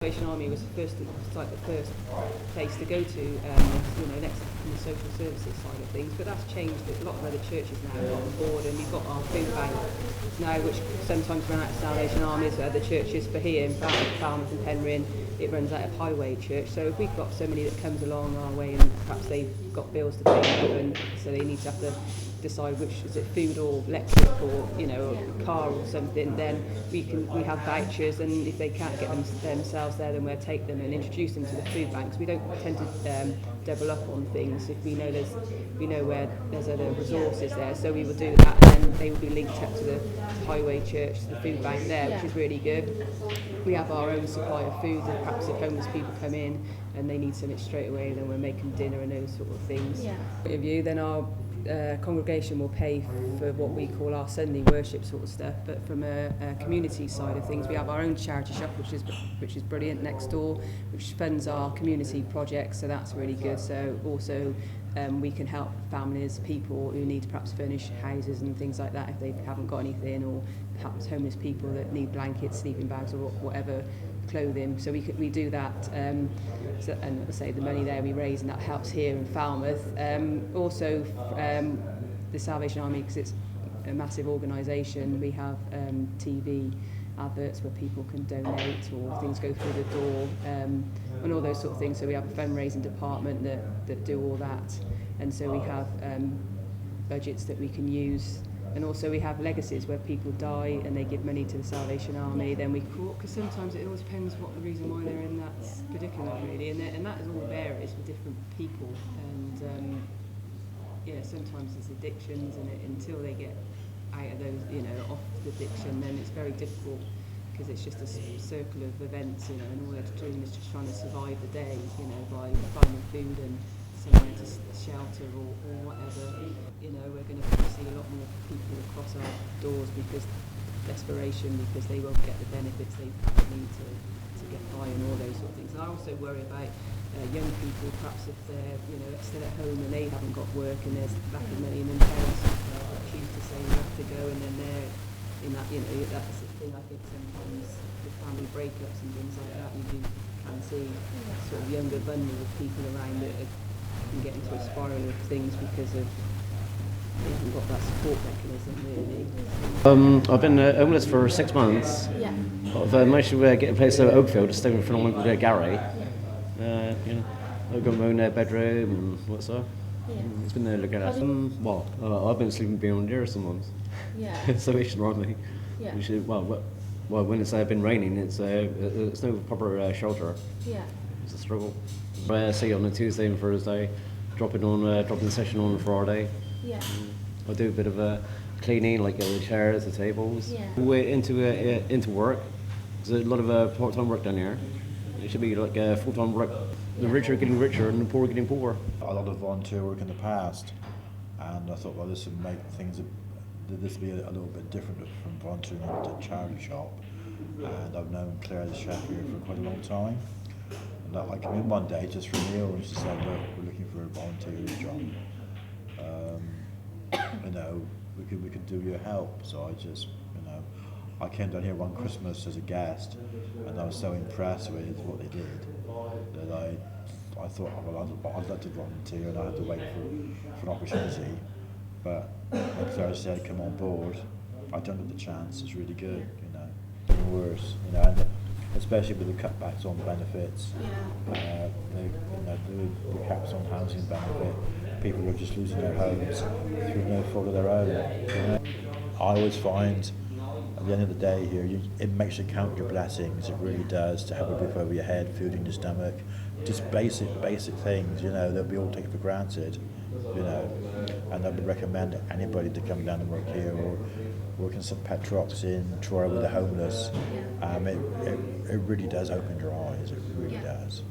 Salvation Army was the first place to go to, next in the social services side of things. But that's changed. A lot of other churches now are on board, and we've got our food bank now, which sometimes run out of Salvation Armies. Other churches for here in Falmouth and Penryn, it runs out of Highway Church. So if we've got somebody that comes along our way and perhaps they've got bills to pay, and so they need to have to decide which is it, food or electric, or a car or something, then we have vouchers, and if they can't get themselves there, then we'll take them and introduce them to the food banks. We don't tend to double up on things if we know where there's other resources there, so we will do that, and then they will be linked up to the Highway Church, to the food bank there, which is really good. We have our own supply of food, and perhaps if homeless people come in and they need something straight away, then we'll make them dinner and those sort of things. Then our congregation will pay for what we call our Sunday worship sort of stuff, but from a community side of things, we have our own charity shop, which is brilliant, next door, which funds our community projects, so that's really good. So also we can help families, people who need to perhaps furnish houses and things like that if they haven't got anything, or perhaps homeless people that need blankets, sleeping bags, or whatever, clothing. So we do that, and I say the money there we raise, and that helps here in Falmouth. Also the Salvation Army, because it's a massive organisation, we have TV adverts where people can donate, or things go through the door, and all those sort of things. So we have a fundraising department that do all that, and so we have budgets that we can use. And also we have legacies where people die and they give money to the Salvation Army, then we court, because sometimes it always depends what the reason why they're in that predicament, really, and that is all varies for different people, and sometimes it's addictions, and until they get out of those, off the addiction, then it's very difficult, because it's just a circle of events, and all they're doing is just trying to survive the day, by finding food and somewhere to shelter or whatever. We're going to see a lot more people across our doors because desperation, because they won't get the benefits they need to get by, and all those sort of things. And I also worry about young people, perhaps if they're still at home and they haven't got work and there's lack of money, and then parents choose to say you have to go, and then they're in that, that's the thing. I think sometimes with family breakups and things like that, you can see sort of younger vulnerable people around that can get into a spiral of things because of they haven't got that support mechanism, really. I've been homeless for 6 months. I've managed to get a place at Oakfield, just staying for a long called Gary. I've got my own bedroom and what's that. It's been there looking at. I've been sleeping beyond there sometimes. So it should run me. Well, when it's been raining, it's no proper shelter. It's a struggle. I see on a Tuesday and Thursday, dropping the session on a Friday. I do a bit of cleaning, like the chairs, the tables. We're into work. There's a lot of part-time work down here. It should be like full-time work. The rich are getting richer and the poor are getting poorer. A lot of volunteer work in the past, and I thought, well, this would make things this would be a little bit different from volunteering at a charity shop. And I've known Claire, the chef, here for quite a long time. And I came in one day just for a meal, and she said, "Look, we're looking for a volunteer job. We could do your help." So I just, I came down here one Christmas as a guest, and I was so impressed with what they did that I thought, well, I'd like to volunteer, and I had to wait for an opportunity. But like Claire said, come on board. I don't have the chance. It's really good, Even worse, and especially with the cutbacks on benefits, the caps on housing benefit. People are just losing their homes through no fault of their own. I always find at the end of the day here, it makes you count your blessings. It really does, to have a roof over your head, food in your stomach, just basic things, that we all take for granted, and I would recommend anybody to come down and work here, or work in some pet drops in Troy with the homeless. It really does open your eyes. It really does,